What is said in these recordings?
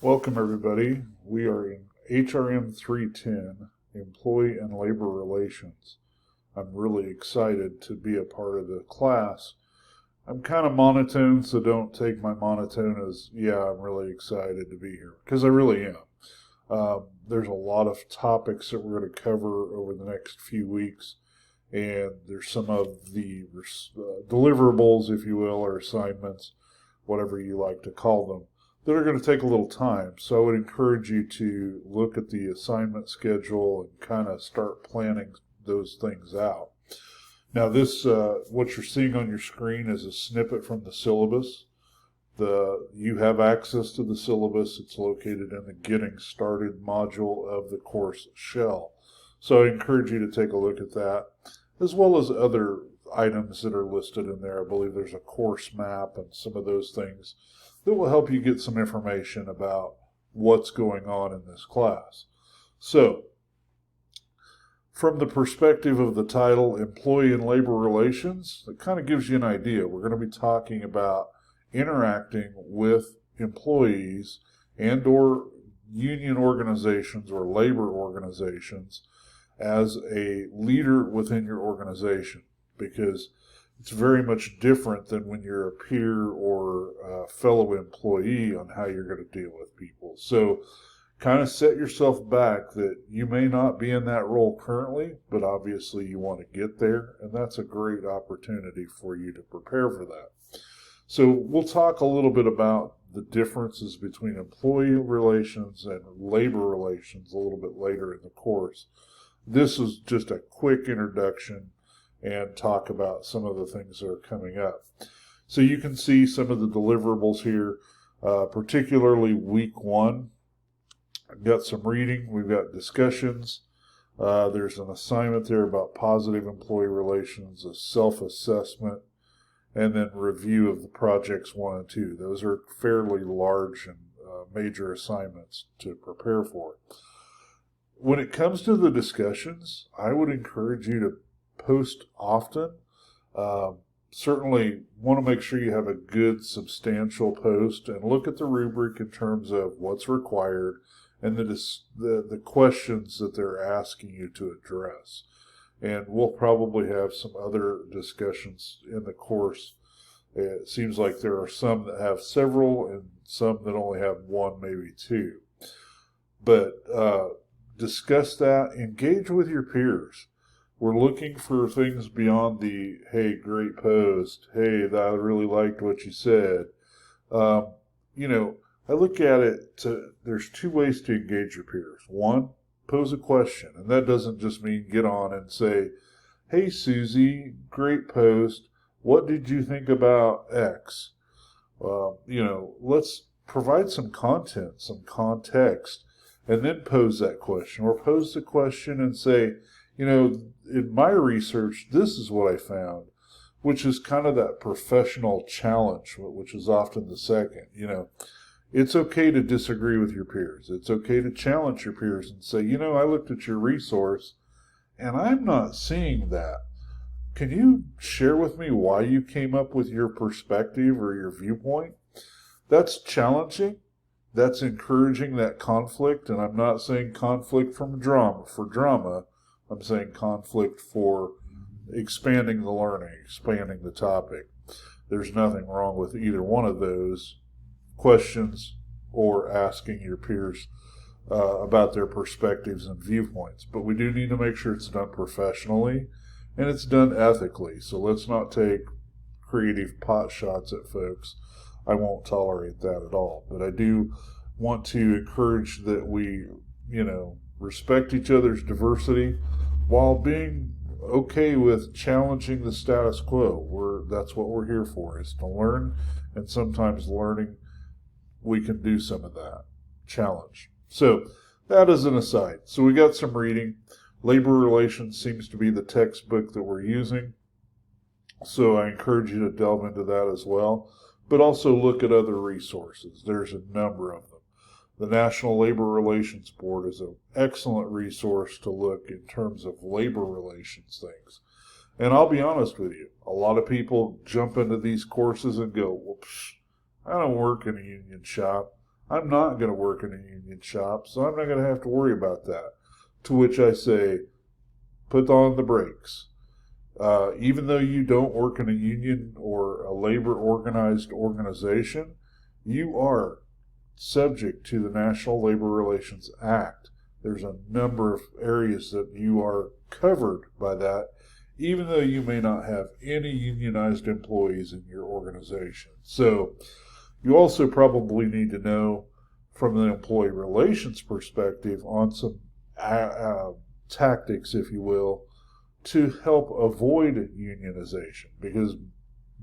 Welcome, everybody. We are in HRM 310, Employee and Labor Relations. I'm really excited to be a part of the class. I'm kind of monotone, so don't take my monotone as, yeah, I'm really excited to be here, because I really am. There's a lot of topics that we're going to cover over the next few weeks, and there's some of the deliverables, if you will, or assignments, whatever you like to call them, that are going to take a little time. So I would encourage you to look at the assignment schedule and kind of start planning those things out. Now this, what you're seeing on your screen is a snippet from the syllabus. You have access to the syllabus. It's located in the Getting Started module of the course shell. So I encourage you to take a look at that, as well as other items that are listed in there. I believe there's a course map and some of those things that will help you get some information about what's going on in this class. So, from the perspective of the title, Employee and Labor Relations, it kind of gives you an idea. We're going to be talking about interacting with employees and or union organizations or labor organizations as a leader within your organization, because it's very much different than when you're a peer or a fellow employee on how you're going to deal with people. So kind of set yourself back that you may not be in that role currently, but obviously you want to get there, and that's a great opportunity for you to prepare for that. So we'll talk a little bit about the differences between employee relations and labor relations a little bit later in the course. This is just a quick introduction and talk about some of the things that are coming up. So you can see some of the deliverables here, particularly week 1. I've got some reading, we've got discussions, there's an assignment there about positive employee relations, a self-assessment, and then review of the projects 1 and 2. Those are fairly large and major assignments to prepare for. When it comes to the discussions, I would encourage you to post often. Certainly want to make sure you have a good substantial post and look at the rubric in terms of what's required and the questions that they're asking you to address. And we'll probably have some other discussions in the course. It seems like there are some that have several and some that only have 1, maybe 2. But discuss that, engage with your peers. We're looking for things beyond the, hey, great post, hey, I really liked what you said. I look at it, there's 2 ways to engage your peers. 1, pose a question, and that doesn't just mean get on and say, hey, Susie, great post, what did you think about X? Let's provide some content, some context, and then pose that question, or pose the question and say, in my research, this is what I found, which is kind of that professional challenge, which is often the second. It's okay to disagree with your peers. It's okay to challenge your peers and say, I looked at your resource and I'm not seeing that. Can you share with me why you came up with your perspective or your viewpoint? That's challenging. That's encouraging that conflict. And I'm not saying conflict for drama. I'm saying conflict for expanding the learning, expanding the topic. There's nothing wrong with either one of those questions or asking your peers about their perspectives and viewpoints. But we do need to make sure it's done professionally and it's done ethically. So let's not take creative pot shots at folks. I won't tolerate that at all. But I do want to encourage that we, respect each other's diversity while being okay with challenging the status quo. That's what we're here for, is to learn, and sometimes learning, we can do some of that challenge. So that is an aside. So we got some reading. Labor Relations seems to be the textbook that we're using. So I encourage you to delve into that as well. But also look at other resources. There's a number of them. The National Labor Relations Board is an excellent resource to look in terms of labor relations things. And I'll be honest with you, a lot of people jump into these courses and go, well, I don't work in a union shop. I'm not going to work in a union shop, so I'm not going to have to worry about that. To which I say, put on the brakes. Even though you don't work in a union or a labor organized organization, you are subject to the National Labor Relations Act. There's a number of areas that you are covered by that, even though you may not have any unionized employees in your organization. So you also probably need to know from the employee relations perspective on some tactics, if you will, to help avoid unionization. Because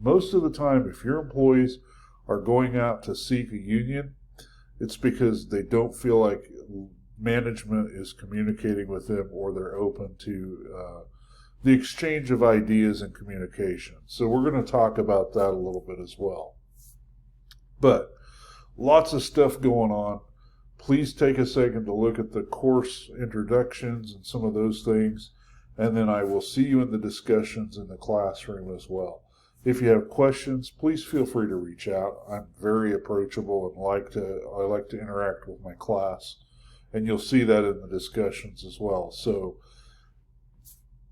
most of the time, if your employees are going out to seek a union, it's because they don't feel like management is communicating with them, or they're open to the exchange of ideas and communication. So we're going to talk about that a little bit as well. But lots of stuff going on. Please take a second to look at the course introductions and some of those things, and then I will see you in the discussions in the classroom as well. If you have questions, please feel free to reach out. I'm very approachable and I like to interact with my class, and you'll see that in the discussions as well. So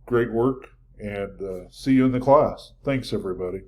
great work, and see you in the class. Thanks, everybody.